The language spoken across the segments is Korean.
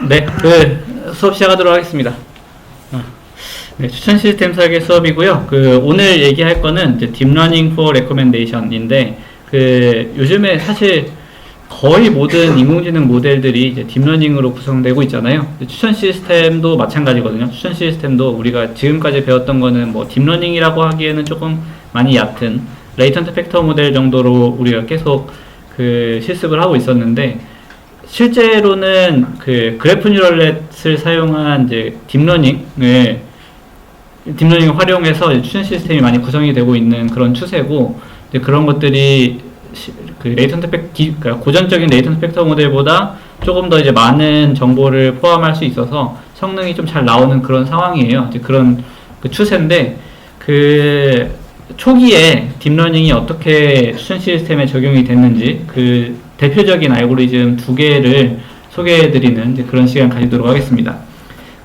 네, 수업 시작하도록 하겠습니다. 네, 추천 시스템 설계 수업이고요. 오늘 얘기할 거는 이제 딥러닝 for recommendation인데, 요즘에 사실 거의 모든 인공지능 모델들이 이제 딥러닝으로 구성되고 있잖아요. 추천 시스템도 마찬가지거든요. 추천 시스템도 우리가 지금까지 배웠던 거는 뭐 딥러닝이라고 하기에는 조금 많이 얕은 레이턴트 팩터 모델 정도로 우리가 계속 실습을 하고 있었는데, 실제로는 그래프 뉴럴넷을 사용한 이제 딥러닝을 활용해서 추천 시스템이 많이 구성이 되고 있는 그런 추세고, 이제 그런 것들이 그러니까 고전적인 레이턴트 팩터 모델보다 조금 더 이제 많은 정보를 포함할 수 있어서 성능이 좀 잘 나오는 그런 상황이에요. 이제 그런 추세인데, 초기에 딥러닝이 어떻게 추천 시스템에 적용이 됐는지 대표적인 알고리즘 두 개를 소개해드리는 이제 그런 시간 가지도록 하겠습니다.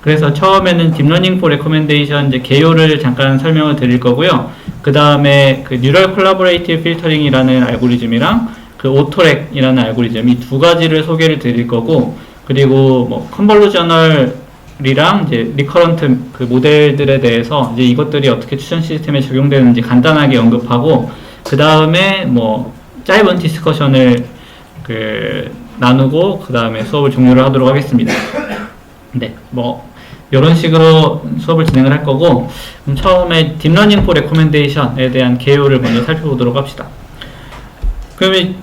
그래서 처음에는 딥러닝 for recommendation 이제 개요를 잠깐 설명을 드릴 거고요. 그 다음에 뉴럴 콜라보레이티브 필터링이라는 알고리즘이랑 오토렉이라는 알고리즘 이 두 가지를 소개를 드릴 거고, 그리고 뭐 컨볼루셔널이랑 이제 리커런트 모델들에 대해서 이제 이것들이 어떻게 추천 시스템에 적용되는지 간단하게 언급하고, 그 다음에 뭐 짧은 디스커션을 나누고 그 다음에 수업을 종료를 하도록 하겠습니다. 네, 뭐 이런 식으로 수업을 진행을 할 거고, 그럼 처음에 딥러닝 for recommendation에 대한 개요를 먼저 살펴보도록 합시다. 그러면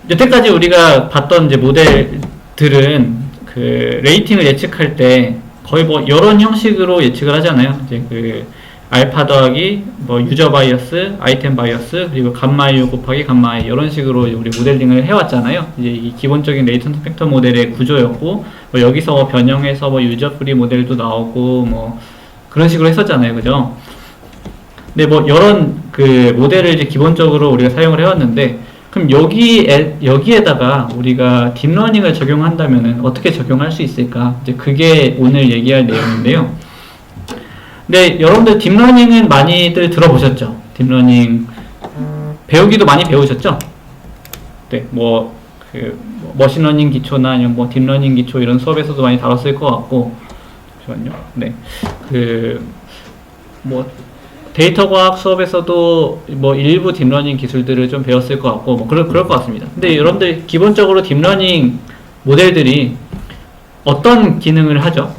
여태까지 우리가 봤던 이제 모델들은 레이팅을 예측할 때 거의 뭐 이런 형식으로 예측을 하잖아요. 이제 알파 더하기 뭐 유저 바이어스, 아이템 바이어스, 그리고 감마 U 곱하기 감마 I 이런 식으로 우리 모델링을 해왔잖아요. 이제 이 기본적인 레이턴트 팩터 모델의 구조였고, 뭐 여기서 변형해서 뭐 유저 프리 모델도 나오고 뭐 그런 식으로 했었잖아요, 그죠? 근데 뭐 이런 모델을 이제 기본적으로 우리가 사용을 해왔는데, 그럼 여기에다가 우리가 딥러닝을 적용한다면은 어떻게 적용할 수 있을까? 이제 그게 오늘 얘기할 내용인데요. 네, 여러분들 딥러닝은 많이들 들어보셨죠? 딥러닝 배우기도 많이 배우셨죠? 네, 머신러닝 기초나 아니면 뭐 딥러닝 기초 이런 수업에서도 많이 다뤘을 것 같고, 잠시만요. 네, 데이터 과학 수업에서도 뭐 일부 딥러닝 기술들을 좀 배웠을 것 같고, 뭐 그럴 것 같습니다. 근데 여러분들 기본적으로 딥러닝 모델들이 어떤 기능을 하죠?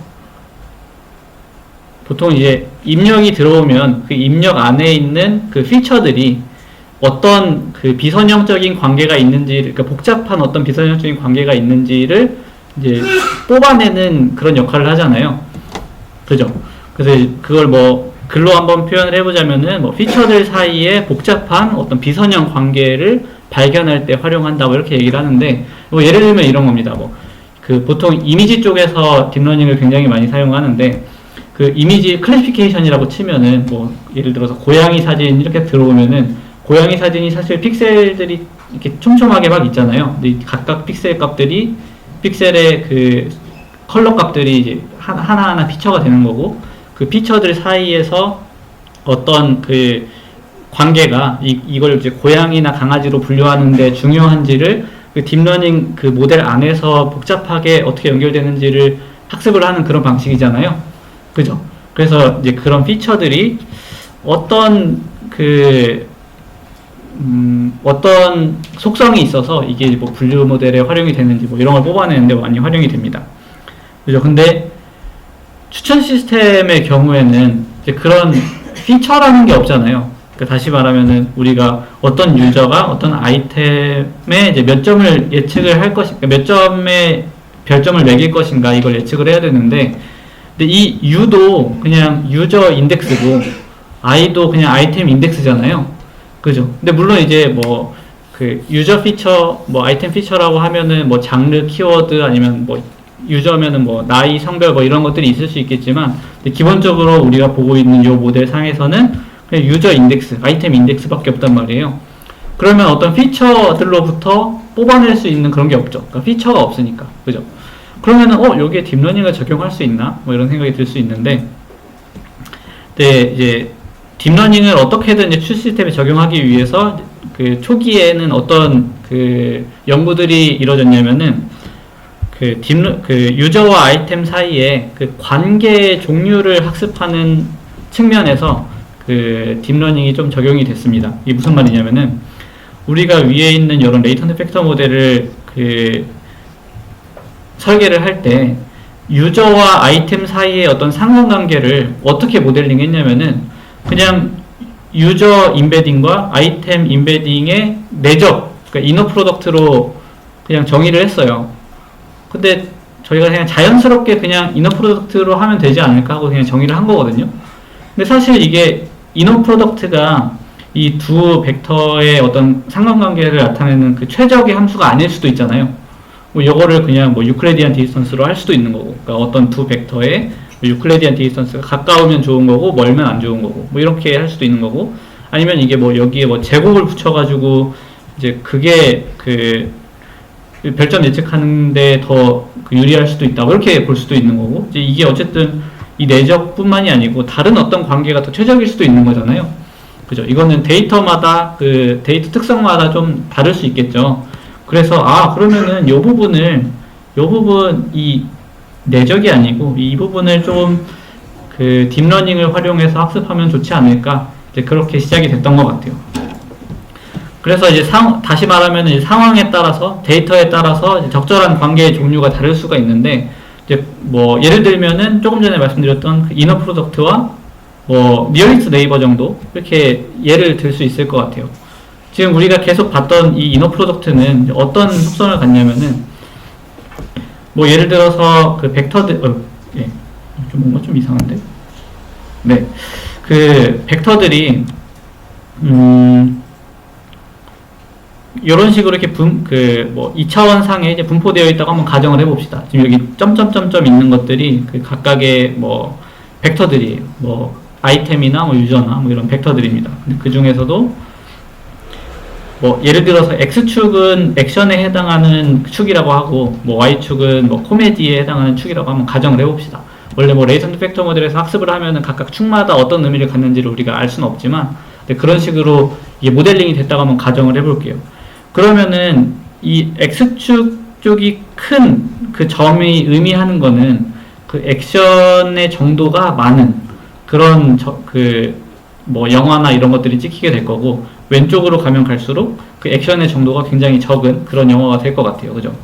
보통 이제 입력이 들어오면 그 입력 안에 있는 피처들이 어떤 비선형적인 관계가 있는지, 그러니까 복잡한 어떤 비선형적인 관계가 있는지를 이제 뽑아내는 그런 역할을 하잖아요. 그죠? 그래서 그걸 뭐 글로 한번 표현을 해보자면은 뭐 피처들 사이에 복잡한 어떤 비선형 관계를 발견할 때 활용한다고 이렇게 얘기를 하는데, 뭐 예를 들면 이런 겁니다. 보통 이미지 쪽에서 딥러닝을 굉장히 많이 사용하는데, 이미지 클래시피케이션이라고 치면은 뭐 예를 들어서 고양이 사진 이렇게 들어오면은 고양이 사진이 사실 픽셀들이 이렇게 촘촘하게 막 있잖아요. 근데 각각 픽셀 값들이 픽셀의 컬러 값들이 이제 하나하나 피처가 되는 거고, 피처들 사이에서 어떤 관계가 이걸 이제 고양이나 강아지로 분류하는데 중요한지를 딥러닝 모델 안에서 복잡하게 어떻게 연결되는지를 학습을 하는 그런 방식이잖아요. 그죠? 그래서 이제 그런 피처들이 어떤 어떤 속성이 있어서 이게 뭐 분류 모델에 활용이 되는지 뭐 이런 걸 뽑아내는데 많이 활용이 됩니다. 그죠? 근데 추천 시스템의 경우에는 이제 그런 피처라는 게 없잖아요. 그러니까 다시 말하면은 우리가 어떤 유저가 어떤 아이템에 이제 몇 점을 예측을 할 것인가, 몇 점에 별점을 매길 것인가 이걸 예측을 해야 되는데, 근데 이 U도 그냥 유저 인덱스고 I도 그냥 아이템 인덱스잖아요. 그죠? 근데 물론 이제 유저 피처, 아이템 피처라고 하면은 장르, 키워드 아니면 유저면은 나이, 성별 이런 것들이 있을 수 있겠지만, 근데 기본적으로 우리가 보고 있는 이 모델 상에서는 그냥 유저 인덱스, 아이템 인덱스밖에 없단 말이에요. 그러면 어떤 피처들로부터 뽑아낼 수 있는 그런 게 없죠. 그러니까 피처가 없으니까. 그죠? 그러면은 여기에 딥러닝을 적용할 수 있나? 이런 생각이 들 수 있는데, 네, 이제 딥러닝을 어떻게든 이제 추 시스템에 적용하기 위해서 그 초기에는 어떤 그 연구들이 이루어졌냐면은 그 유저와 아이템 사이에 그 관계 종류를 학습하는 측면에서 그 딥러닝이 좀 적용이 됐습니다. 이게 무슨 말이냐면은 우리가 위에 있는 이런 레이턴트 팩터 모델을 그 설계를 할 때 유저와 아이템 사이의 어떤 상관관계를 어떻게 모델링 했냐면은 그냥 유저 인베딩과 아이템 인베딩의 내적, 그러니까 이너 프로덕트로 그냥 정의를 했어요. 근데 저희가 그냥 자연스럽게 그냥 이너 프로덕트로 하면 되지 않을까 하고 그냥 정의를 한 거거든요. 근데 사실 이게 이너 프로덕트가 이 두 벡터의 어떤 상관관계를 나타내는 그 최적의 함수가 아닐 수도 있잖아요. 뭐 이거를 그냥 뭐 유클레디안 디스턴스로 할 수도 있는 거고, 그러니까 어떤 두 벡터의 유클레디안 디스턴스가 가까우면 좋은 거고 멀면 안 좋은 거고, 뭐 이렇게 할 수도 있는 거고, 아니면 이게 뭐 여기에 뭐 제곱을 붙여가지고 이제 그게 그 별점 예측하는데 더 유리할 수도 있다, 뭐 이렇게 볼 수도 있는 거고, 이제 이게 어쨌든 이 내적뿐만이 아니고 다른 어떤 관계가 더 최적일 수도 있는 거잖아요. 그죠? 이거는 데이터마다 그 데이터 특성마다 좀 다를 수 있겠죠. 그래서 그러면은 요 부분 이 내적이 아니고 이 부분을 좀 그 딥러닝을 활용해서 학습하면 좋지 않을까, 이제 그렇게 시작이 됐던 것 같아요. 그래서 이제 다시 말하면 이제 상황에 따라서 데이터에 따라서 이제 적절한 관계의 종류가 다를 수가 있는데, 이제 뭐 예를 들면은 조금 전에 말씀드렸던 그 이너 프로덕트와 뭐 니어리스트 네이버 정도, 이렇게 예를 들 수 있을 것 같아요. 지금 우리가 계속 봤던 이 이너 프로덕트는 어떤 속성을 갖냐면은 뭐 예를 들어서 그 벡터들 좀 뭔가 좀 이상한데, 그 벡터들이 이런 식으로 이렇게 뭐 2차원 상에 이제 분포되어 있다고 한번 가정을 해봅시다. 지금 여기 점점점점 있는 것들이 그 각각의 뭐 벡터들이에요. 뭐 아이템이나 뭐 유저나 뭐 이런 벡터들입니다. 근데 그 중에서도 뭐 예를 들어서 X축은 액션에 해당하는 축이라고 하고, 뭐 Y축은 뭐 코미디에 해당하는 축이라고 한번 가정을 해봅시다. 원래 뭐 레이턴트 팩터 모델에서 학습을 하면은 각각 축마다 어떤 의미를 갖는지를 우리가 알 수는 없지만, 그런 식으로 이게 모델링이 됐다고 한번 가정을 해볼게요. 그러면은 이 X축 쪽이 큰 그 점이 의미하는 거는 그 액션의 정도가 많은 그런 뭐 영화나 이런 것들이 찍히게 될 거고, 왼쪽으로 가면 갈수록 그 액션의 정도가 굉장히 적은 그런 영화가 될 것 같아요. 그죠?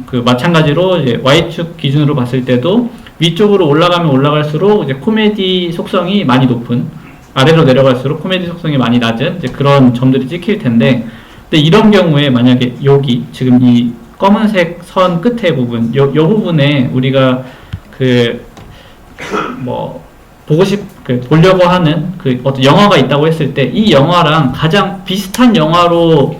그 마찬가지로 이제 Y축 기준으로 봤을 때도 위쪽으로 올라가면 올라갈수록 이제 코미디 속성이 많이 높은, 아래로 내려갈수록 코미디 속성이 많이 낮은 이제 그런 점들이 찍힐 텐데, 근데 이런 경우에 만약에 여기 지금 이 검은색 선 끝에 부분, 요 부분에 우리가 보려고 하는 그 어떤 영화가 있다고 했을 때, 이 영화랑 가장 비슷한 영화로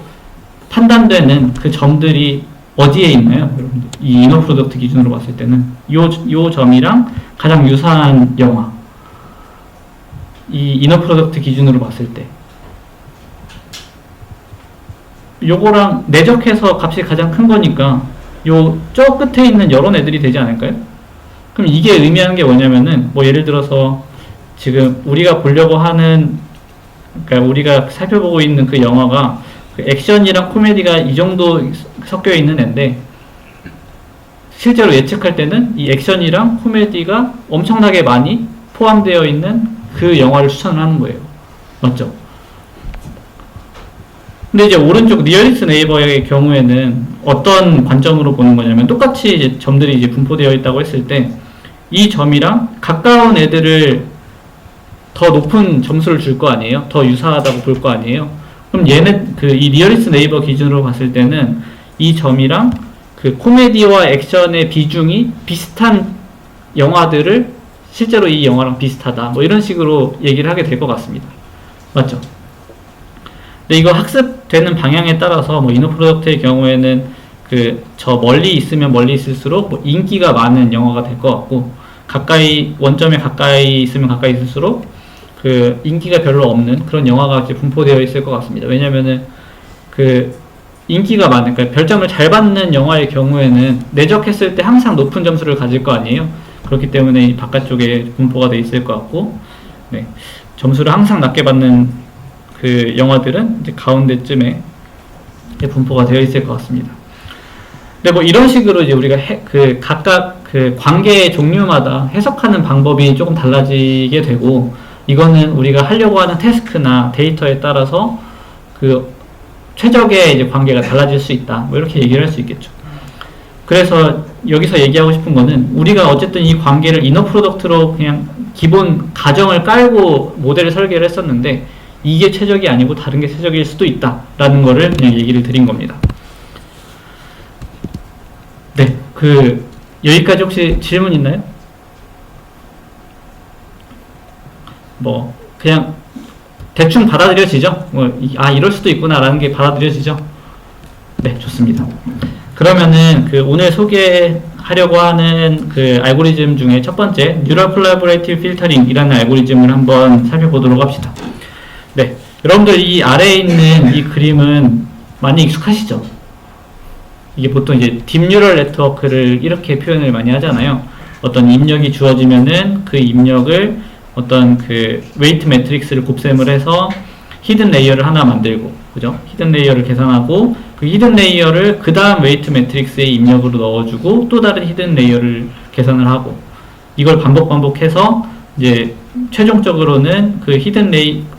판단되는 그 점들이 어디에 있나요? 여러분들, 이 이너 프로덕트 기준으로 봤을 때는 요 점이랑 가장 유사한 영화, 이 이너 프로덕트 기준으로 봤을 때 요거랑 내적해서 값이 가장 큰 거니까 요 저 끝에 있는 이런 애들이 되지 않을까요? 그럼 이게 의미하는 게 뭐냐면은, 뭐 예를 들어서 지금 우리가 보려고 하는, 그러니까 우리가 살펴보고 있는 그 영화가 그 액션이랑 코미디가 이 정도 섞여 있는 애인데, 실제로 예측할 때는 이 액션이랑 코미디가 엄청나게 많이 포함되어 있는 그 영화를 추천을 하는 거예요. 맞죠? 근데 이제 오른쪽 니어리스트 네이버의 경우에는 어떤 관점으로 보는 거냐면, 똑같이 이제 점들이 이제 분포되어 있다고 했을 때 이 점이랑 가까운 애들을 더 높은 점수를 줄 거 아니에요? 더 유사하다고 볼 거 아니에요? 그럼 얘는 이 니어리스트 네이버 기준으로 봤을 때는 이 점이랑 그 코미디와 액션의 비중이 비슷한 영화들을 실제로 이 영화랑 비슷하다, 뭐 이런 식으로 얘기를 하게 될 것 같습니다. 맞죠? 근데 이거 학습되는 방향에 따라서 뭐 이너 프로덕트의 경우에는 저 멀리 있으면 멀리 있을수록 뭐 인기가 많은 영화가 될 것 같고, 원점에 가까이 있으면 가까이 있을수록 그 인기가 별로 없는 그런 영화가 이제 분포되어 있을 것 같습니다. 왜냐면은 그 인기가 많은, 그러니까 별점을 잘 받는 영화의 경우에는 내적했을 때 항상 높은 점수를 가질 거 아니에요. 그렇기 때문에 이 바깥쪽에 분포가 되어 있을 것 같고, 점수를 항상 낮게 받는 그 영화들은 이제 가운데쯤에 분포가 되어 있을 것 같습니다. 근데 뭐 이런 식으로 이제 우리가 그 각각 그 관계의 종류마다 해석하는 방법이 조금 달라지게 되고, 이거는 우리가 하려고 하는 태스크나 데이터에 따라서 그 최적의 이제 관계가 달라질 수 있다. 뭐 이렇게 얘기를 할 수 있겠죠. 그래서 여기서 얘기하고 싶은 거는, 우리가 어쨌든 이 관계를 이너 프로덕트로 그냥 기본 가정을 깔고 모델을 설계를 했었는데, 이게 최적이 아니고 다른 게 최적일 수도 있다라는 거를 그냥 얘기를 드린 겁니다. 네, 여기까지 혹시 질문 있나요? 뭐 그냥 대충 받아들여지죠? 이럴 수도 있구나라는 게 받아들여지죠? 네, 좋습니다. 그러면은 오늘 소개하려고 하는 그 알고리즘 중에 첫 번째, Neural Collaborative Filtering이라는 알고리즘을 한번 살펴보도록 합시다. 네, 여러분들 이 아래에 있는 이 그림은 많이 익숙하시죠? 이게 보통 이제 딥뉴럴 네트워크를 이렇게 표현을 많이 하잖아요. 어떤 입력이 주어지면은 그 입력을 어떤 그 웨이트 매트릭스를 곱셈을 해서 히든 레이어를 하나 만들고, 그죠? 히든 레이어를 계산하고, 그 히든 레이어를 그 다음 웨이트 매트릭스에 입력으로 넣어주고, 또 다른 히든 레이어를 계산을 하고, 이걸 반복해서 이제 최종적으로는 그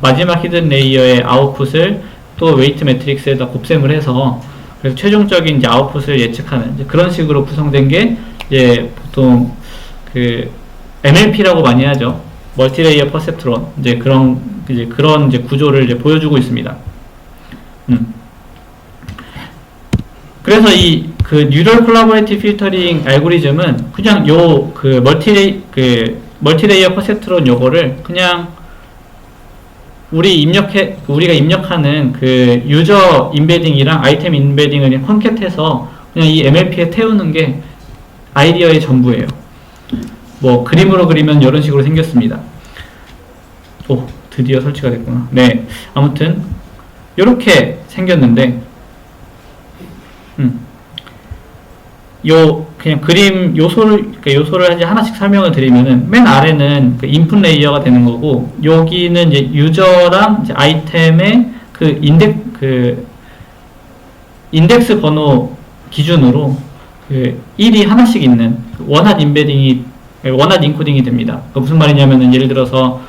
마지막 히든 레이어의 아웃풋을 또 웨이트 매트릭스에다 곱셈을 해서, 그래서 최종적인 이제 아웃풋을 예측하는 이제 그런 식으로 구성된 게 이제 보통 그 MLP라고 많이 하죠. 멀티레이어 퍼셉트론, 이제 그런 이제 구조를 이제 보여주고 있습니다. 그래서 그 뉴럴 콜라보레이티브 필터링 알고리즘은 그냥 멀티레이어 퍼셉트론 요거를 그냥 우리가 입력하는 그 유저 인베딩이랑 아이템 인베딩을 컨캣해서 그냥 이 MLP에 태우는 게 아이디어의 전부예요. 뭐 그림으로 그리면 이런 식으로 생겼습니다. 오, 드디어 설치가 됐구나. 네, 아무튼 이렇게 생겼는데, 그냥 그림 요소를 이제 하나씩 설명을 드리면은, 맨 아래는 그 인풋 레이어가 되는 거고, 여기는 이제 유저랑 이제 아이템의 그 인덱스 번호 기준으로 그 1이 하나씩 있는 원핫 인코딩이 됩니다. 무슨 말이냐면은, 예를 들어서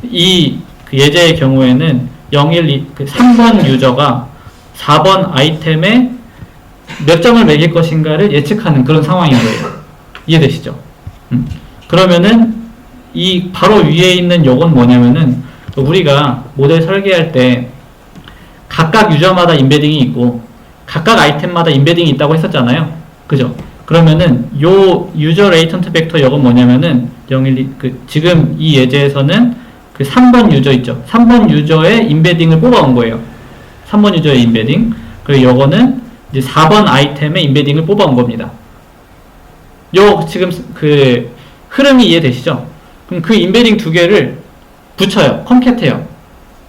그 예제의 경우에는 3번 유저가 4번 아이템에 몇 점을 매길 것인가를 예측하는 그런 상황인 거예요. 이해되시죠? 그러면은 이 바로 위에 있는 요건 뭐냐면은, 우리가 모델 설계할 때 각각 유저마다 인베딩이 있고 각각 아이템마다 인베딩이 있다고 했었잖아요. 그죠? 그러면은 요 유저 레이턴트 벡터 요건 뭐냐면은 지금 이 예제에서는 그 3번 유저 있죠? 3번 유저의 인베딩을 뽑아온 거예요. 3번 유저의 인베딩. 그리고 요거는 이제 4번 아이템의 인베딩을 뽑아온 겁니다. 지금 그 흐름이 이해되시죠? 그럼 그 인베딩 두 개를 붙여요. 컴캣해요.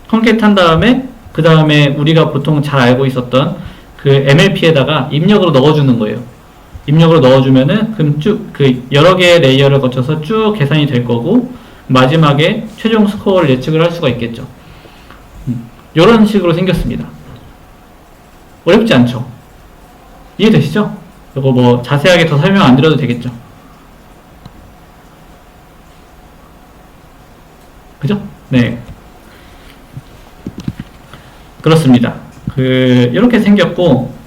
컴캣한 다음에, 그 다음에 우리가 보통 잘 알고 있었던 그 MLP에다가 입력으로 넣어주는 거예요. 입력으로 넣어주면은, 그럼 여러 개의 레이어를 거쳐서 쭉 계산이 될 거고, 마지막에 최종 스코어를 예측을 할 수가 있겠죠. 이런 식으로 생겼습니다. 어렵지 않죠? 이해되시죠? 이거 뭐 자세하게 더 설명 안 드려도 되겠죠? 그죠? 네. 그렇습니다. 이렇게 생겼고,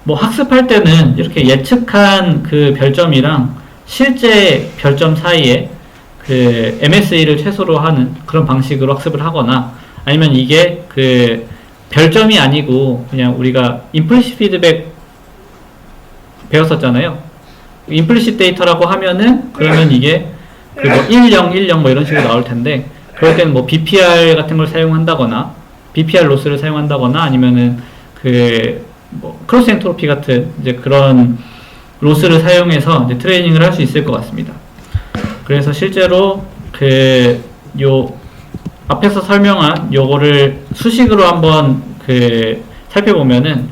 뭐 학습할 때는 이렇게 예측한 그 별점이랑 실제 별점 사이에 그 MSE를 최소로 하는 그런 방식으로 학습을 하거나, 아니면 이게 그 별점이 아니고 그냥 우리가 임플리시트 피드백 배웠었잖아요. 임플리시트 데이터라고 하면은, 그러면 이게 그 뭐 10, 10 뭐 이런 식으로 나올 텐데, 그럴 때는 뭐 BPR 같은 걸 사용한다거나, BPR 로스를 사용한다거나, 아니면은 뭐 크로스 엔트로피 같은 이제 그런 로스를 사용해서 이제 트레이닝을 할 수 있을 것 같습니다. 그래서 실제로 앞에서 설명한 요거를 수식으로 한번 살펴보면은,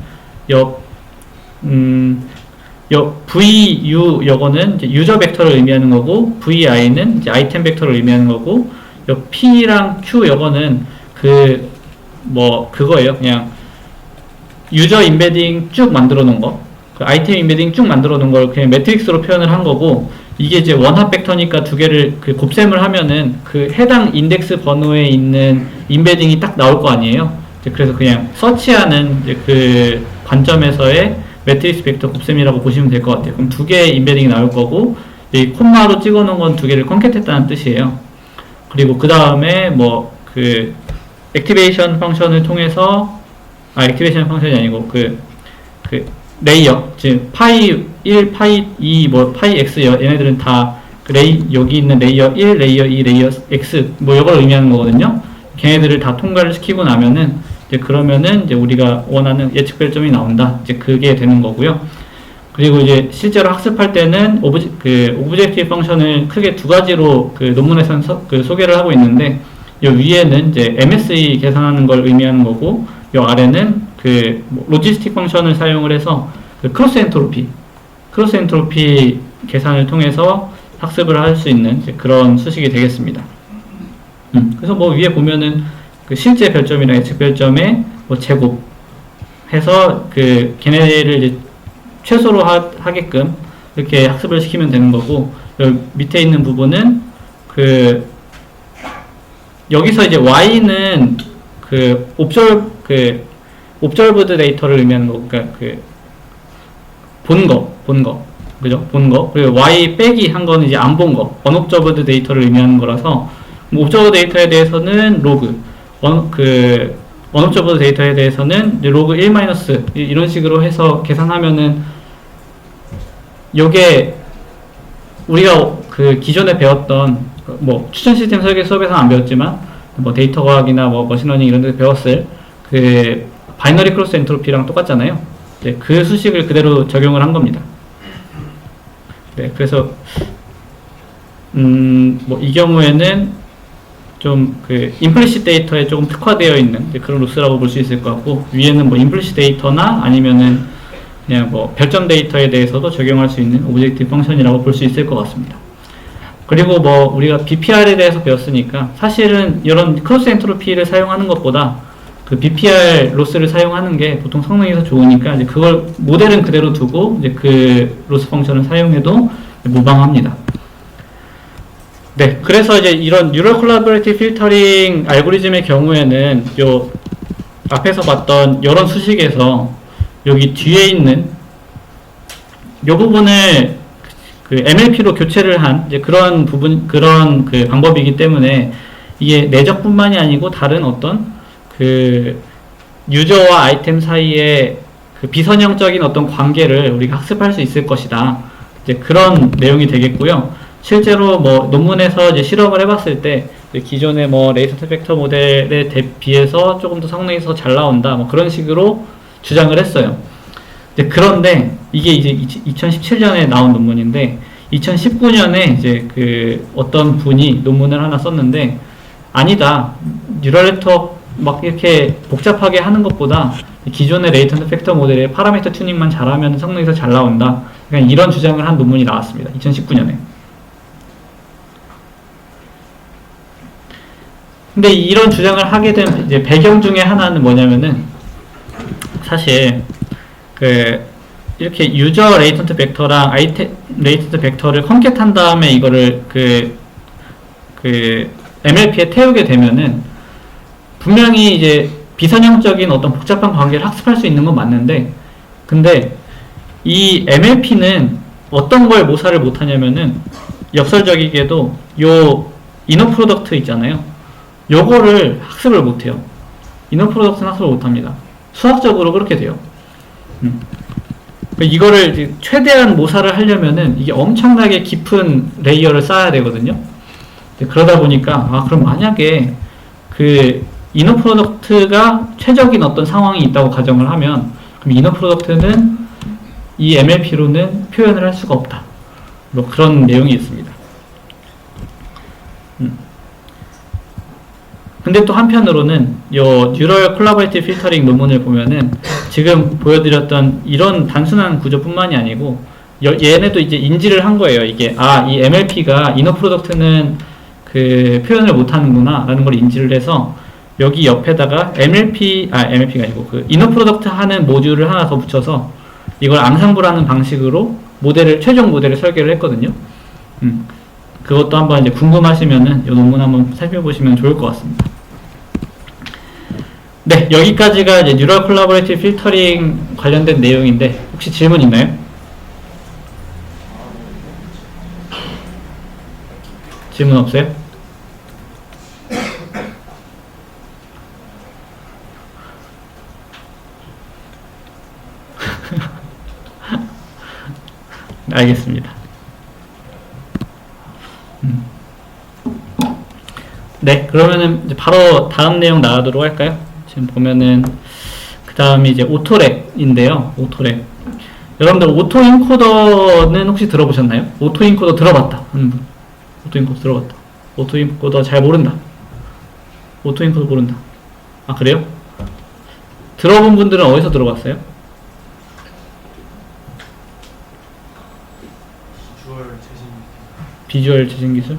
VU 요거는 이제 유저 벡터를 의미하는 거고, VI는 이제 아이템 벡터를 의미하는 거고, 요 P랑 Q 요거는 그거예요. 그냥 유저 인베딩 쭉 만들어 놓은 거, 그 아이템 인베딩 쭉 만들어 놓은 걸 그냥 매트릭스로 표현을 한 거고, 이게 이제 원합 벡터니까 두 개를 그 곱셈을 하면은 그 해당 인덱스 번호에 있는 인베딩이 딱 나올 거 아니에요. 그래서 그냥 서치하는 이제 그 관점에서의 매트릭스 벡터 곱셈이라고 보시면 될 것 같아요. 그럼 두 개의 인베딩이 나올 거고, 이 콤마로 찍어 놓은 건 두 개를 컨캣했다는 뜻이에요. 그리고 그 다음에 그 액티베이션 펑션을 통해서, 액티베이션 펑션이 아니고 그 레이어, 즉 파이 1, 파이 2, 파이 x 얘네들은 다 그 여기 있는 레이어 1, 레이어 2, 레이어 x 이걸 의미하는 거거든요. 걔네들을 다 통과를 시키고 나면은 이제 그러면은 이제 우리가 원하는 예측 별점이 나온다. 이제 그게 되는 거고요. 그리고 이제 실제로 학습할 때는 오브젝티브 펑션을 크게 두 가지로 그 논문에서는 소개를 하고 있는데, 요 위에는 이제 MSE 계산하는 걸 의미하는 거고, 요 아래는 로지스틱 펑션을 사용을 해서 그 크로스 엔트로피 계산을 통해서 학습을 할 수 있는 그런 수식이 되겠습니다. 그래서 위에 보면은 그 실제 별점이랑 예측 별점의 제곱 해서 걔네를 이제 최소로 하게끔 이렇게 학습을 시키면 되는 거고, 여기 밑에 있는 부분은 여기서 이제 y는 옵저브드 데이터를 의미하는 거, 그러니까 본 거, 그죠? 본 거. 그리고 y 빼기 한 거는 이제 안 본 거, 언옵저브드 데이터를 의미하는 거라서, 옵저브 데이터에 대해서는 로그, 언옵저브드 데이터에 대해서는 로그 1 마이너스 이런 식으로 해서 계산하면은, 요게 우리가 기존에 배웠던 추천 시스템 설계 수업에서는 안 배웠지만 데이터 과학이나 머신러닝 이런 데서 배웠을 바이너리 크로스 엔트로피랑 똑같잖아요. 네, 그 수식을 그대로 적용을 한 겁니다. 네, 그래서 이 경우에는 좀 임플리시트 데이터에 조금 특화되어 있는 그런 로스라고 볼 수 있을 것 같고, 위에는 임플리시트 데이터나 아니면은 그냥 별점 데이터에 대해서도 적용할 수 있는 오브젝티브 펑션이라고 볼 수 있을 것 같습니다. 그리고 우리가 BPR에 대해서 배웠으니까 사실은 이런 크로스 엔트로피를 사용하는 것보다 그 BPR 로스를 사용하는 게 보통 성능이 더 좋으니까 이제 그걸 모델은 그대로 두고 이제 그 로스 펑션을 사용해도 무방합니다. 네, 그래서 이제 이런 뉴럴 콜라보레이티브 필터링 알고리즘의 경우에는 요 앞에서 봤던 이런 수식에서 여기 뒤에 있는 요 부분을 MLP로 교체를 한 이제 그런 방법이기 때문에 이게 내적뿐만이 아니고 다른 어떤 유저와 아이템 사이의 비선형적인 어떤 관계를 우리가 학습할 수 있을 것이다. 이제 그런 내용이 되겠고요. 실제로 논문에서 이제 실험을 해봤을 때 기존의 레이턴트 벡터 모델에 비해서 조금 더 성능이 더 잘 나온다. 그런 식으로 주장을 했어요. 그런데 이게 이제 2017년에 나온 논문인데, 2019년에 이제 어떤 분이 논문을 하나 썼는데, 아니다. 뉴럴 네트워크 이렇게 복잡하게 하는 것보다 기존의 레이턴트 팩터 모델의 파라미터 튜닝만 잘하면 성능이 더 잘 나온다. 그러니까 이런 주장을 한 논문이 나왔습니다. 2019년에. 근데 이런 주장을 하게 된 이제 배경 중에 하나는 뭐냐면은, 사실 이렇게 유저 레이턴트 벡터랑 아이템 레이턴트 벡터를 컨캣한 다음에 이거를 MLP에 태우게 되면은 분명히 이제 비선형적인 어떤 복잡한 관계를 학습할 수 있는 건 맞는데, 근데 이 MLP는 어떤 걸 모사를 못하냐면은, 역설적이게도 요 이너 프로덕트 있잖아요. 요거를 학습을 못해요. 이너 프로덕트는 학습을 못합니다. 수학적으로 그렇게 돼요. 이거를 최대한 모사를 하려면은 이게 엄청나게 깊은 레이어를 쌓아야 되거든요. 그러다 보니까 그럼 만약에 이너 프로덕트가 최적인 어떤 상황이 있다고 가정을 하면, 그럼 이너 프로덕트는 이 MLP로는 표현을 할 수가 없다. 그런 내용이 있습니다. 근데 또 한편으로는 요 뉴럴 콜라보레이티브 필터링 논문을 보면은 지금 보여드렸던 이런 단순한 구조뿐만이 아니고 얘네도 이제 인지를 한 거예요. 이게 이 MLP가 이너 프로덕트는 그 표현을 못하는구나 라는 걸 인지를 해서 여기 옆에다가 MLP가 아니고 그 이너 프로덕트 하는 모듈을 하나 더 붙여서 이걸 앙상블하는 방식으로 최종 모델을 설계를 했거든요. 그것도 한번 이제 궁금하시면은 이 논문 한번 살펴보시면 좋을 것 같습니다. 네, 여기까지가 이제 뉴럴 콜라보레이티브 필터링 관련된 내용인데 혹시 질문 있나요? 질문 없어요? 알겠습니다. 네, 그러면은 이제 바로 다음 내용 나가도록 할까요? 지금 보면은 그 다음이 이제 오토렉인데요. 오토렉. 여러분들 오토 인코더는 혹시 들어보셨나요? 오토 인코더 들어봤다. 오토 인코더 들어봤다. 오토 인코더 잘 모른다. 오토 인코더 모른다. 아, 그래요? 들어본 분들은 어디서 들어봤어요? 비주얼 재생 기술?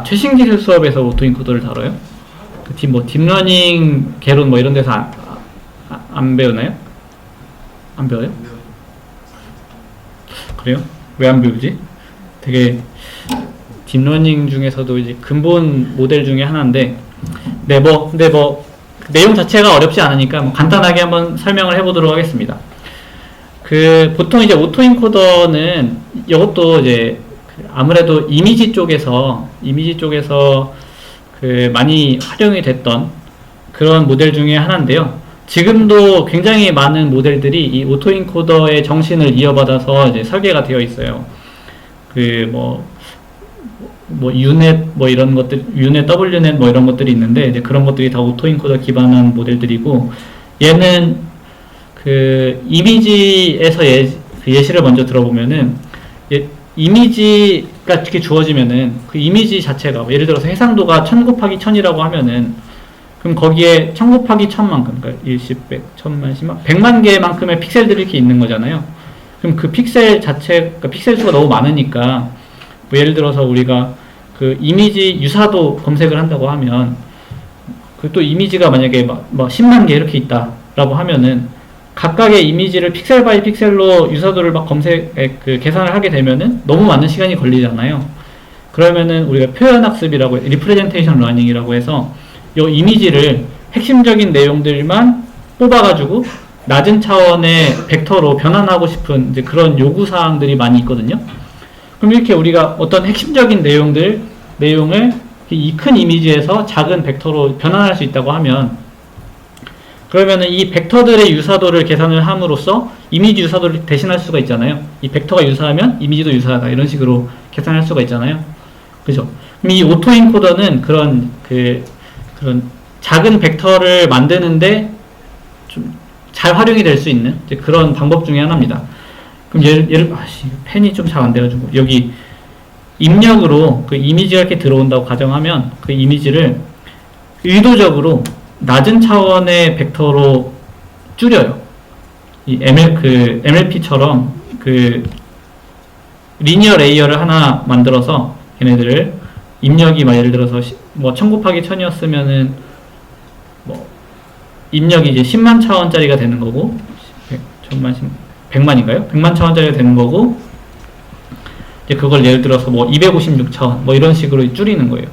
최신 기술 수업에서 오토 인코더를 다뤄요? 딥러닝 개론 뭐 이런 데서 안 배우나요? 안 배워요? 그래요? 왜 안 배우지? 되게 딥러닝 중에서도 이제 근본 모델 중에 하나인데, 근데 내용 자체가 어렵지 않으니까 간단하게 한번 설명을 해보도록 하겠습니다. 보통 이제 오토인코더는 이것도 이제 아무래도 이미지 쪽에서 많이 활용이 됐던 그런 모델 중에 하나인데요. 지금도 굉장히 많은 모델들이 이 오토인코더의 정신을 이어받아서 이제 설계가 되어 있어요. 유넷 이런 것들, 유넷, Wnet 이런 것들이 있는데 이제 그런 것들이 다 오토인코더 기반한 모델들이고, 얘는 이미지에서 예시를 먼저 들어보면은, 이미지가 이렇게 주어지면은 그 이미지 자체가 예를 들어서 해상도가 1000 곱하기 1000이라고 하면은, 그럼 거기에 1000 곱하기 1000만큼, 그러니까 10, 100, 1000만, 10만, 100만 개만큼의 픽셀들이 이렇게 있는 거잖아요. 그럼 그 픽셀 그러니까 픽셀 수가 너무 많으니까, 예를 들어서 우리가 그 이미지 유사도 검색을 한다고 하면, 또 이미지가 만약에 10만 개 이렇게 있다라고 하면은, 각각의 이미지를 픽셀 바이 픽셀로 유사도를 계산을 하게 되면은 너무 많은 시간이 걸리잖아요. 그러면은 우리가 표현학습이라고, 리프레젠테이션 러닝이라고 해서 이 이미지를 핵심적인 내용들만 뽑아가지고 낮은 차원의 벡터로 변환하고 싶은 이제 그런 요구사항들이 많이 있거든요. 그럼 이렇게 우리가 어떤 핵심적인 내용을 이 큰 이미지에서 작은 벡터로 변환할 수 있다고 하면, 그러면은 이 벡터들의 유사도를 계산을 함으로써 이미지 유사도를 대신할 수가 있잖아요. 이 벡터가 유사하면 이미지도 유사하다, 이런 식으로 계산할 수가 있잖아요. 그죠? 그럼 이 오토인코더는 그런 작은 벡터를 만드는데 좀 잘 활용이 될 수 있는 그런 방법 중에 하나입니다. 그럼 펜이 좀 잘 안 돼가지고, 여기 입력으로 그 이미지가 이렇게 들어온다고 가정하면 그 이미지를 의도적으로 낮은 차원의 벡터로 줄여요. 이 MLP처럼 리니어 레이어를 하나 만들어서 걔네들을 입력이 예를 들어서 1000 곱하기 1000이었으면은 입력이 이제 10만 차원짜리가 되는 거고, 100만인가요? 100만 차원짜리가 되는 거고, 이제 그걸 예를 들어서 256차원 이런 식으로 줄이는 거예요.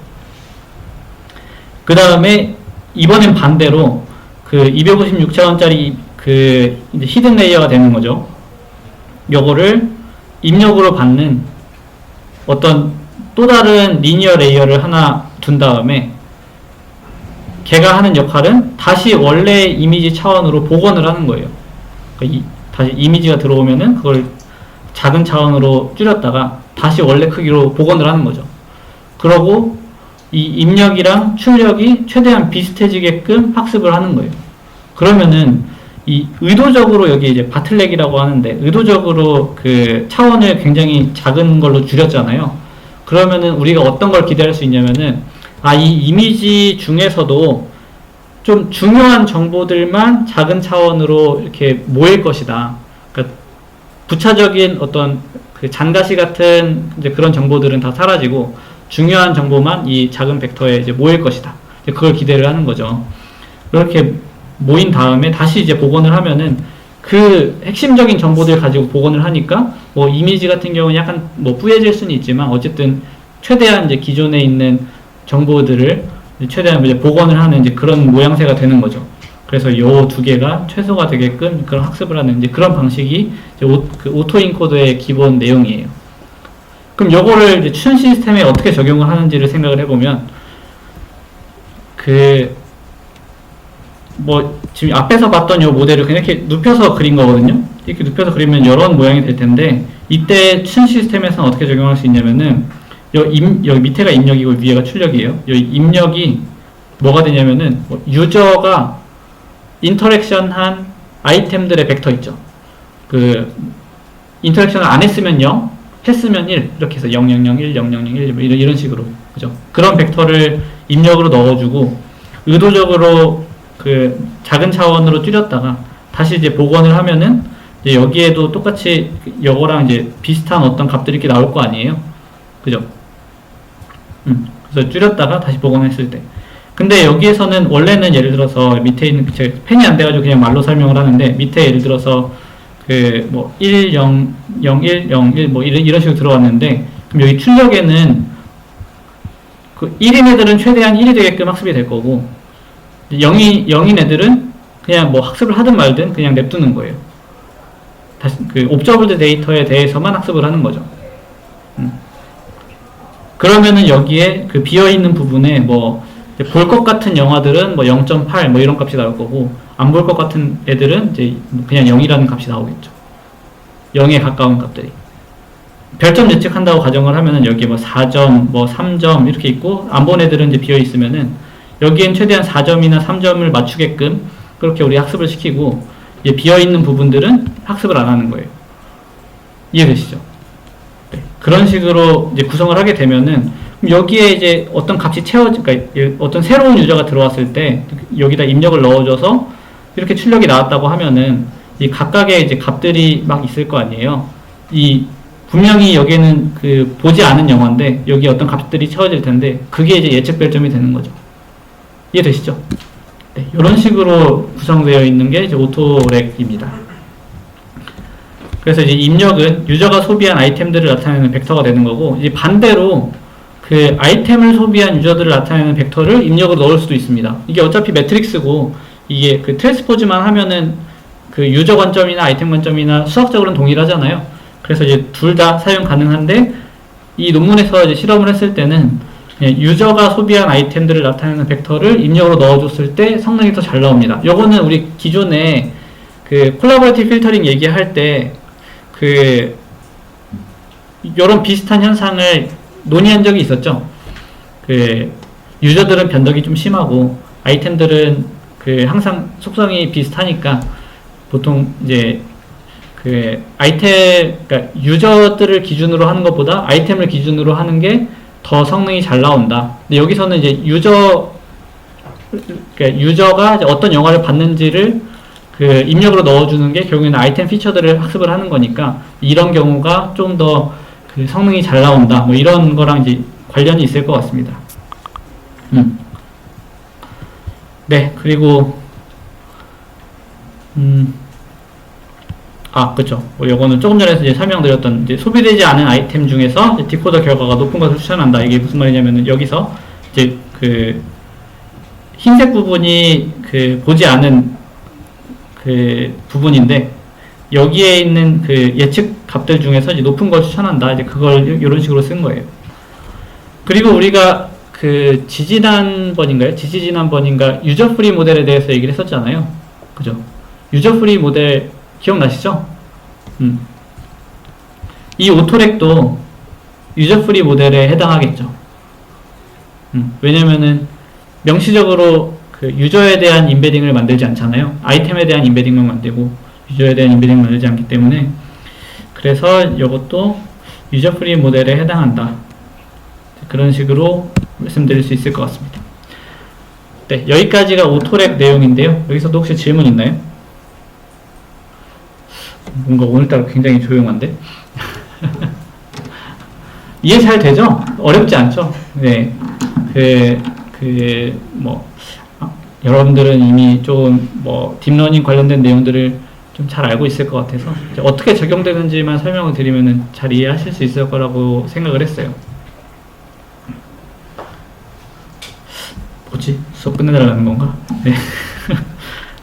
그 다음에 이번엔 반대로 256차원짜리 이제 히든 레이어가 되는 거죠. 요거를 입력으로 받는 어떤 또 다른 리니어 레이어를 하나 둔 다음에 걔가 하는 역할은 다시 원래 이미지 차원으로 복원을 하는 거예요. 그러니까 다시 이미지가 들어오면은 그걸 작은 차원으로 줄였다가 다시 원래 크기로 복원을 하는 거죠. 그러고 이 입력이랑 출력이 최대한 비슷해지게끔 학습을 하는 거예요. 그러면은 이 의도적으로 여기 이제 바틀렉이라고 하는데 의도적으로 차원을 굉장히 작은 걸로 줄였잖아요. 그러면은 우리가 어떤 걸 기대할 수 있냐면은 이 이미지 중에서도 좀 중요한 정보들만 작은 차원으로 이렇게 모일 것이다. 그러니까 부차적인 어떤 그 잔가시 같은 이제 그런 정보들은 다 사라지고 중요한 정보만 이 작은 벡터에 이제 모일 것이다. 이제 그걸 기대를 하는 거죠. 그렇게 모인 다음에 다시 이제 복원을 하면은 그 핵심적인 정보들 가지고 복원을 하니까 뭐 이미지 같은 경우는 약간 뭐 뿌얘질 수는 있지만 어쨌든 최대한 이제 기존에 있는 정보들을 최대한 이제 복원을 하는 이제 그런 모양새가 되는 거죠. 그래서 요 두 개가 최소가 되게끔 그런 학습을 하는 이제 그런 방식이 이제 그 오토 인코더의 기본 내용이에요. 그럼 요거를 이제 추천 시스템에 어떻게 적용을 하는지를 생각을 해보면 뭐 지금 앞에서 봤던 요 모델을 그냥 이렇게 눕혀서 그린 거거든요. 이렇게 눕혀서 그리면 이런 모양이 될 텐데 이때 추천 시스템에서는 어떻게 적용할 수 있냐면은 여기 밑에가 입력이고 위에가 출력이에요. 여기 입력이 뭐가 되냐면은 뭐 유저가 인터랙션한 아이템들의 벡터 있죠. 그 인터랙션을 안 했으면 0, 했으면 1 이렇게 해서 0, 0, 0, 1, 0, 0, 0, 1 이런 식으로 그죠? 그런 벡터를 입력으로 넣어주고 의도적으로 그 작은 차원으로 줄였다가 다시 이제 복원을 하면은 이제 여기에도 똑같이 요거랑 이제 비슷한 어떤 값들이 이렇게 나올 거 아니에요, 그죠? 그래서 줄였다가 다시 복원했을 때. 근데 여기에서는 원래는 예를 들어서 밑에 있는 펜이 안 돼가지고 그냥 말로 설명을 하는데 밑에 예를 들어서 그 뭐 1, 0, 0, 1, 0, 1 뭐 이런 식으로 들어왔는데 그럼 여기 출력에는 그 1인 애들은 최대한 1이 되게끔 학습이 될 거고 0인 애들은 그냥 뭐 학습을 하든 말든 그냥 냅두는 거예요. 다시 그 옵저블드 데이터에 대해서만 학습을 하는 거죠. 그러면은 여기에 그 비어있는 부분에 뭐 볼 것 같은 영화들은 뭐 0.8 뭐 이런 값이 나올 거고 안 볼 것 같은 애들은 이제 그냥 0이라는 값이 나오겠죠. 0에 가까운 값들이. 별점 예측한다고 가정을 하면은 여기 뭐 4점, 뭐 3점 이렇게 있고 안 본 애들은 이제 비어 있으면은 여기엔 최대한 4점이나 3점을 맞추게끔 그렇게 우리 학습을 시키고 이제 비어 있는 부분들은 학습을 안 하는 거예요. 이해되시죠? 네. 그런 식으로 이제 구성을 하게 되면은 여기에 이제 어떤 값이 그러니까 어떤 새로운 유저가 들어왔을 때 여기다 입력을 넣어줘서 이렇게 출력이 나왔다고 하면은 이 각각의 이제 값들이 막 있을 거 아니에요. 분명히 여기는 그 보지 않은 영화인데 여기 어떤 값들이 채워질 텐데 그게 이제 예측 별점이 되는 거죠. 이해되시죠? 네, 이런 식으로 구성되어 있는 게 이제 오토렉입니다. 그래서 이제 입력은 유저가 소비한 아이템들을 나타내는 벡터가 되는 거고 이제 반대로 그 아이템을 소비한 유저들을 나타내는 벡터를 입력으로 넣을 수도 있습니다. 이게 어차피 매트릭스고 이게 그 트랜스포즈만 하면은 그 유저 관점이나 아이템 관점이나 수학적으로는 동일하잖아요. 그래서 이제 둘 다 사용 가능한데 이 논문에서 이제 실험을 했을 때는 유저가 소비한 아이템들을 나타내는 벡터를 입력으로 넣어줬을 때 성능이 더 잘 나옵니다. 요거는 우리 기존에 그 콜라보레이티브 필터링 얘기할 때 그 요런 비슷한 현상을 논의한 적이 있었죠. 그 유저들은 변덕이 좀 심하고 아이템들은 그 항상 속성이 비슷하니까 보통 이제 그 그러니까 유저들을 기준으로 하는 것보다 아이템을 기준으로 하는 게 더 성능이 잘 나온다. 근데 여기서는 이제 그러니까 유저가 이제 어떤 영화를 봤는지를 그 입력으로 넣어주는 게 결국에는 아이템 피처들을 학습을 하는 거니까 이런 경우가 좀 더 그 성능이 잘 나온다. 뭐 이런 거랑 이제 관련이 있을 것 같습니다. 네, 그리고 그쵸. 요거는 조금 전에 이제 설명드렸던 이제 소비되지 않은 아이템 중에서 이제 디코더 결과가 높은 것을 추천한다. 이게 무슨 말이냐면은 여기서 이제 그 흰색 부분이 그 보지 않은 그 부분인데 여기에 있는 그 예측 값들 중에서 이제 높은 걸 추천한다. 이제 그걸 이런 식으로 쓴 거예요. 그리고 우리가 그 지지난번인가 유저 프리 모델에 대해서 얘기를 했었잖아요. 그죠? 유저 프리 모델 기억나시죠? 이 오토렉도 유저 프리 모델에 해당하겠죠. 왜냐면은 명시적으로 그 유저에 대한 임베딩을 만들지 않잖아요. 아이템에 대한 임베딩만 만들고 유저에 대한 임베딩을 만들지 않기 때문에 그래서 이것도 유저 프리 모델에 해당한다. 그런 식으로 말씀드릴 수 있을 것 같습니다. 네, 여기까지가 오토렉 내용인데요. 여기서도 혹시 질문 있나요? 뭔가 오늘따라 굉장히 조용한데? 이해 잘 되죠? 어렵지 않죠? 네. 여러분들은 이미 좀 딥러닝 관련된 내용들을 좀 잘 알고 있을 것 같아서 이제 어떻게 적용되는지만 설명을 드리면은 잘 이해하실 수 있을 거라고 생각을 했어요. 뭐지? 수업 끝내달라는 건가? 네.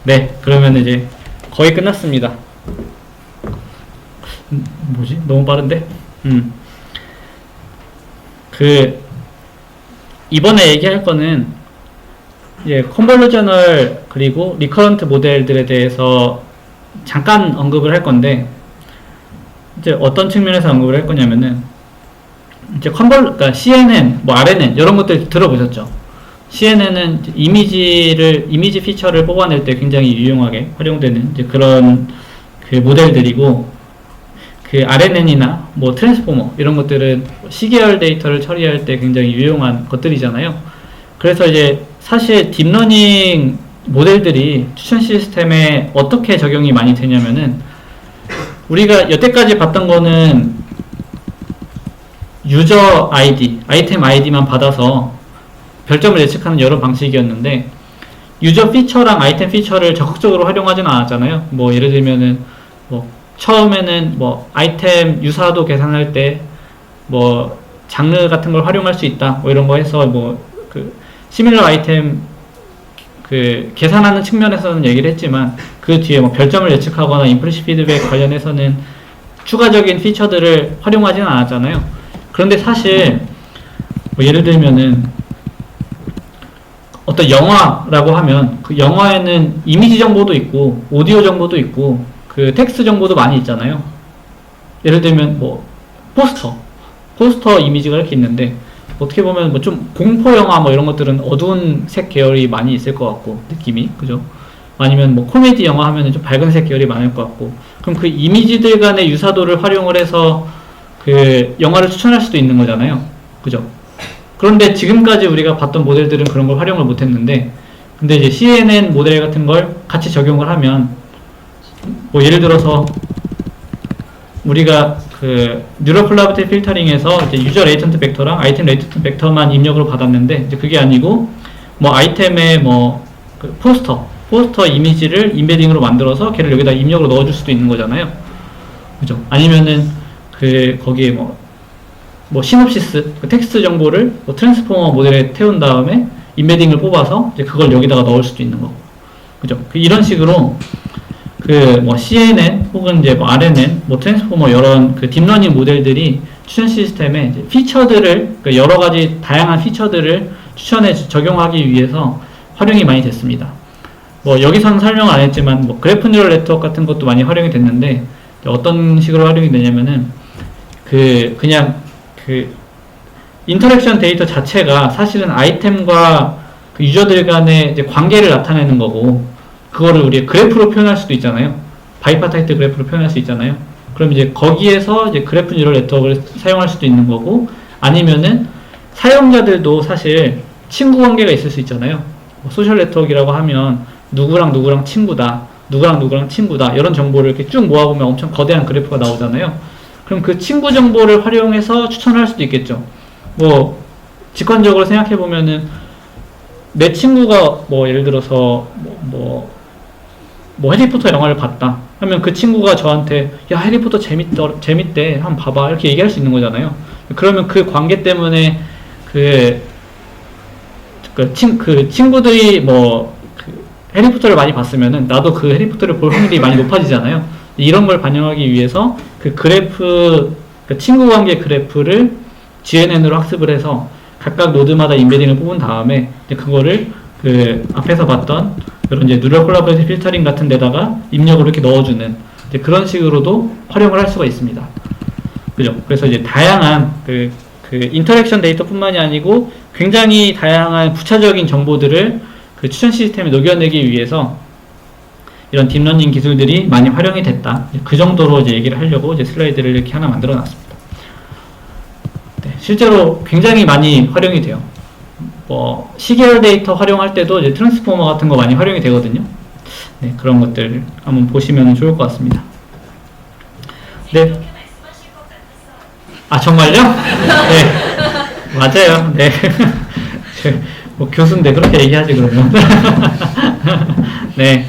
네, 그러면 이제 거의 끝났습니다. 뭐지? 너무 빠른데? 이번에 얘기할 거는 이제 컨볼루셔널 그리고 리커런트 모델들에 대해서 잠깐 언급을 할 건데, 이제 어떤 측면에서 언급을 할 거냐면은, 이제 그러니까 CNN, RNN, 이런 것들 들어보셨죠? CNN은 이미지 피처를 뽑아낼 때 굉장히 유용하게 활용되는 이제 그런 그 모델들이고, RNN이나 트랜스포머, 이런 것들은 시계열 데이터를 처리할 때 굉장히 유용한 것들이잖아요. 그래서 이제 사실 딥러닝 모델들이 추천 시스템에 어떻게 적용이 많이 되냐면은, 우리가 여태까지 봤던 거는 유저 아이디, 아이템 아이디만 받아서 별점을 예측하는 여러 방식이었는데, 유저 피처랑 아이템 피처를 적극적으로 활용하지는 않았잖아요. 예를 들면은 처음에는 아이템 유사도 계산할 때 장르 같은 걸 활용할 수 있다 이런 거 해서 시밀러 아이템 계산하는 측면에서는 얘기를 했지만, 그 뒤에 별점을 예측하거나 임플리시트 피드백 관련해서는 추가적인 피처들을 활용하지는 않았잖아요. 그런데 사실 예를 들면은 어떤 영화라고 하면 그 영화에는 이미지 정보도 있고 오디오 정보도 있고 텍스트 정보도 많이 있잖아요. 예를 들면 포스터 이미지가 이렇게 있는데, 어떻게 보면 좀 공포 영화 이런 것들은 어두운 색 계열이 많이 있을 것 같고, 느낌이, 그죠? 아니면 코미디 영화 하면은 좀 밝은 색 계열이 많을 것 같고, 그럼 그 이미지들 간의 유사도를 활용을 해서 영화를 추천할 수도 있는 거잖아요. 그죠? 그런데 지금까지 우리가 봤던 모델들은 그런 걸 활용을 못 했는데, 근데 이제 CNN 모델 같은 걸 같이 적용을 하면, 예를 들어서 우리가 뉴럴 콜라보레이티브 필터링에서 이제 유저 레이턴트 벡터랑 아이템 레이턴트 벡터만 입력으로 받았는데, 이제 그게 아니고 아이템의 포스터 이미지를 인베딩으로 만들어서 걔를 여기다 입력으로 넣어줄 수도 있는 거잖아요. 그죠? 아니면은 거기에 시놉시스 텍스트 정보를 트랜스포머 모델에 태운 다음에 인베딩을 뽑아서 이제 그걸 여기다가 넣을 수도 있는 거고, 그죠? 이런 식으로 CNN 혹은 이제 RNN, 트랜스포머 이런 딥러닝 모델들이 추천 시스템에 이제 피처들을, 여러 가지 다양한 피처들을 추천에 적용하기 위해서 활용이 많이 됐습니다. 여기서는 설명을 안 했지만 그래프 뉴럴 네트워크 같은 것도 많이 활용이 됐는데, 어떤 식으로 활용이 되냐면은 그냥 인터랙션 데이터 자체가 사실은 아이템과 유저들 간의 이제 관계를 나타내는 거고, 그거를 우리 그래프로 표현할 수도 있잖아요. 바이파타이트 그래프로 표현할 수 있잖아요. 그럼 이제 거기에서 이제 그래프 뉴럴 네트워크를 사용할 수도 있는 거고, 아니면은 사용자들도 사실 친구 관계가 있을 수 있잖아요. 소셜 네트워크라고 하면 누구랑 누구랑 친구다, 누구랑 누구랑 친구다, 이런 정보를 이렇게 쭉 모아보면 엄청 거대한 그래프가 나오잖아요. 그럼 그 친구 정보를 활용해서 추천할 수도 있겠죠. 직관적으로 생각해보면은 내 친구가 예를 들어서 해리포터 영화를 봤다 하면 그 친구가 저한테 야 해리포터 재밌대 한번 봐봐 이렇게 얘기할 수 있는 거잖아요. 그러면 그 관계 때문에 친구들이 해리포터를 많이 봤으면은 나도 그 해리포터를 볼 확률이 많이 높아지잖아요. 이런 걸 반영하기 위해서 친구 관계 그래프를 GNN으로 학습을 해서 각각 노드마다 인베딩을 뽑은 다음에 이제 그거를 앞에서 봤던 그런 이제 뉴럴 콜라보레이티브 필터링 같은 데다가 입력으로 이렇게 넣어주는 이제 그런 식으로도 활용을 할 수가 있습니다. 그죠? 그래서 이제 다양한 인터랙션 데이터뿐만이 아니고 굉장히 다양한 부차적인 정보들을 추천 시스템에 녹여내기 위해서 이런 딥러닝 기술들이 많이 활용이 됐다. 그 정도로 이제 얘기를 하려고 이제 슬라이드를 이렇게 하나 만들어 놨습니다. 네, 실제로 굉장히 많이 활용이 돼요. 시계열 데이터 활용할 때도 이제 트랜스포머 같은 거 많이 활용이 되거든요. 네, 그런 것들 한번 보시면 좋을 것 같습니다. 네. 아, 정말요? 네. 맞아요. 네. 뭐 교수인데 그렇게 얘기하지, 그러면. 네.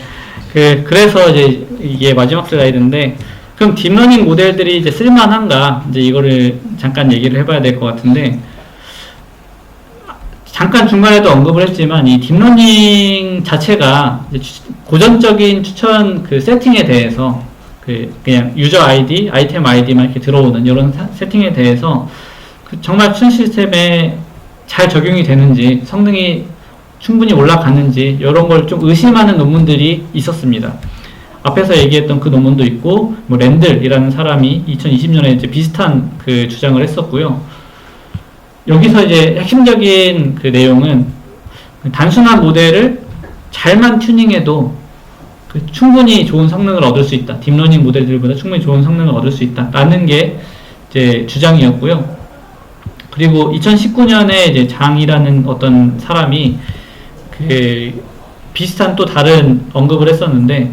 그래서 이제 이게 마지막 슬라이드인데, 그럼 딥러닝 모델들이 이제 쓸만한가? 이제 이거를 잠깐 얘기를 해봐야 될 것 같은데, 잠깐 중간에도 언급을 했지만, 이 딥러닝 자체가 이제 고전적인 추천 그 세팅에 대해서, 그냥 유저 아이디, 아이템 아이디만 이렇게 들어오는 이런 세팅에 대해서 정말 추천 시스템에 잘 적용이 되는지, 성능이 충분히 올라가는지, 이런 걸 좀 의심하는 논문들이 있었습니다. 앞에서 얘기했던 그 논문도 있고, 뭐 랜들이라는 사람이 2020년에 이제 비슷한 그 주장을 했었고요. 여기서 이제 핵심적인 그 내용은 단순한 모델을 잘만 튜닝해도 충분히 좋은 성능을 얻을 수 있다. 딥러닝 모델들보다 충분히 좋은 성능을 얻을 수 있다. 라는 게 이제 주장이었고요. 그리고 2019년에 이제 장이라는 어떤 사람이 그 비슷한 또 다른 언급을 했었는데,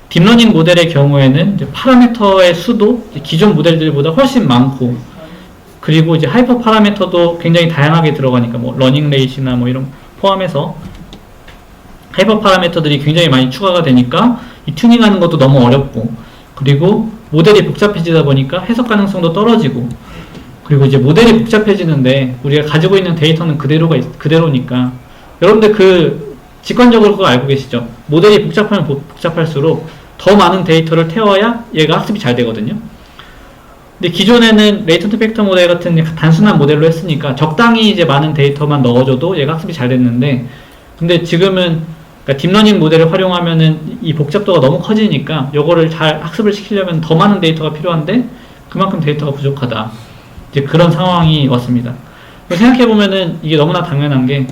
딥러닝 모델의 경우에는 이제 파라미터의 수도 기존 모델들보다 훨씬 많고, 그리고 이제 하이퍼 파라미터도 굉장히 다양하게 들어가니까 뭐 러닝 레이시나 뭐 이런 포함해서 하이퍼 파라미터들이 굉장히 많이 추가가 되니까 이 튜닝하는 것도 너무 어렵고, 그리고 모델이 복잡해지다 보니까 해석 가능성도 떨어지고, 그리고 이제 모델이 복잡해지는데 우리가 가지고 있는 데이터는 그대로니까, 여러분들 직관적으로 그거 알고 계시죠? 모델이 복잡하면 복잡할수록 더 많은 데이터를 태워야 얘가 학습이 잘 되거든요. 근데 기존에는 레이턴트 팩터 모델 같은 단순한 모델로 했으니까 적당히 이제 많은 데이터만 넣어줘도 얘가 학습이 잘 됐는데, 근데 지금은 그러니까 딥러닝 모델을 활용하면은 이 복잡도가 너무 커지니까 요거를 잘 학습을 시키려면 더 많은 데이터가 필요한데 그만큼 데이터가 부족하다. 이제 그런 상황이 왔습니다. 생각해보면은 이게 너무나 당연한 게,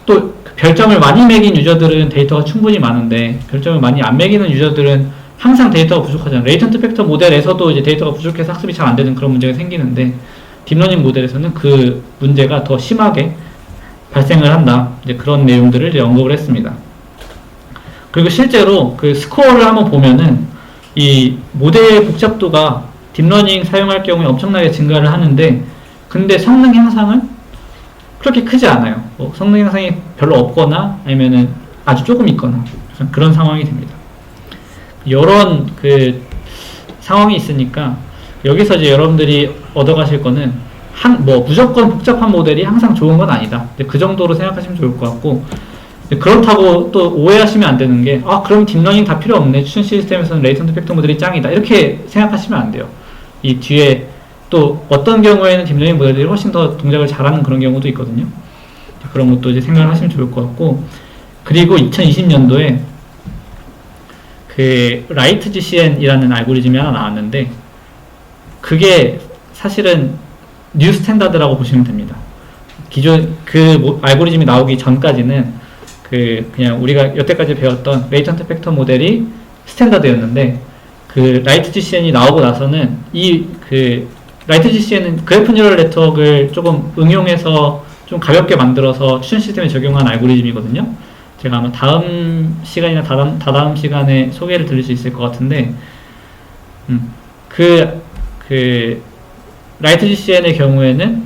또 별점을 많이 매긴 유저들은 데이터가 충분히 많은데 별점을 많이 안 매기는 유저들은 항상 데이터가 부족하잖아요. 레이턴트 팩터 모델에서도 이제 데이터가 부족해서 학습이 잘 안 되는 그런 문제가 생기는데, 딥러닝 모델에서는 그 문제가 더 심하게 발생을 한다. 이제 그런 내용들을 이제 언급을 했습니다. 그리고 실제로 그 스코어를 한번 보면은 이 모델 복잡도가 딥러닝 사용할 경우에 엄청나게 증가를 하는데, 근데 성능 향상은 그렇게 크지 않아요. 뭐 성능 향상이 별로 없거나 아니면은 아주 조금 있거나 그런 상황이 됩니다. 이런 그 상황이 있으니까 여기서 이제 여러분들이 얻어가실 거는 뭐 무조건 복잡한 모델이 항상 좋은 건 아니다. 그 정도로 생각하시면 좋을 것 같고, 그렇다고 또 오해하시면 안 되는 게, 그럼 딥러닝 다 필요 없네, 추천 시스템에서는 레이턴트 팩터 모델이 짱이다, 이렇게 생각하시면 안 돼요. 이 뒤에 또 어떤 경우에는 딥러닝 모델들이 훨씬 더 동작을 잘하는 그런 경우도 있거든요. 그런 것도 이제 생각을 하시면 좋을 것 같고, 그리고 2020년도에 그 라이트 GCN이라는 알고리즘이 하나 나왔는데, 그게 사실은 뉴 스탠다드라고 보시면 됩니다. 기존 알고리즘이 나오기 전까지는 그냥 우리가 여태까지 배웠던 레이턴트 팩터 모델이 스탠다드였는데, 그 라이트 GCN이 나오고 나서는 라이트 GCN은 그래프 뉴럴 네트워크를 조금 응용해서 좀 가볍게 만들어서 추천 시스템에 적용한 알고리즘이거든요. 제가 아마 다음 시간이나 다다음 시간에 소개를 드릴 수 있을 것 같은데, 라이트 GCN의 경우에는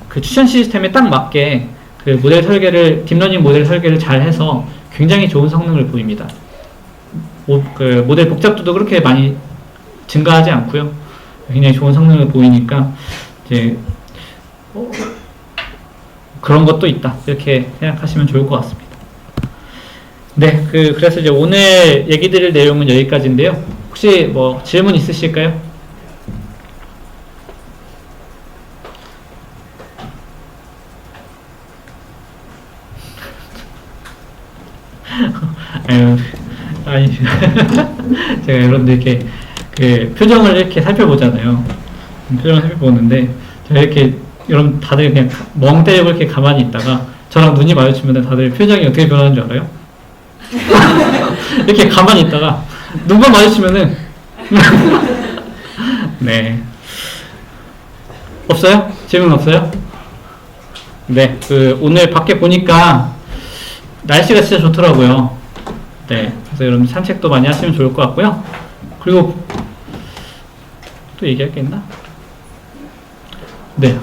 그 추천 시스템에 딱 맞게 그 모델 설계를, 딥러닝 모델 설계를 잘 해서 굉장히 좋은 성능을 보입니다. 그 모델 복잡도도 그렇게 많이 증가하지 않고요. 굉장히 좋은 성능을 보이니까 이제 그런 것도 있다, 이렇게 생각하시면 좋을 것 같습니다. 네, 그래서 이제 오늘 얘기 드릴 내용은 여기까지인데요. 혹시 뭐 질문 있으실까요? 아니 제가 여러분들 이렇게 표정을 이렇게 살펴보잖아요. 표정을 살펴보는데, 제가 이렇게 여러분 다들 그냥 멍 때리고 이렇게 가만히 있다가 저랑 눈이 마주치면 다들 표정이 어떻게 변하는 줄 알아요? 이렇게 가만히 있다가 눈만 마주치면은 네. 없어요? 질문 없어요? 네, 오늘 밖에 보니까 날씨가 진짜 좋더라고요. 네, 그래서 여러분 산책도 많이 하시면 좋을 것 같고요. 그리고 또 얘기할 게 있나? 네,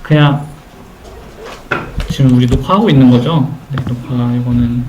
그냥 지금 우리 녹화하고 있는 거죠? 네, 녹화 이거는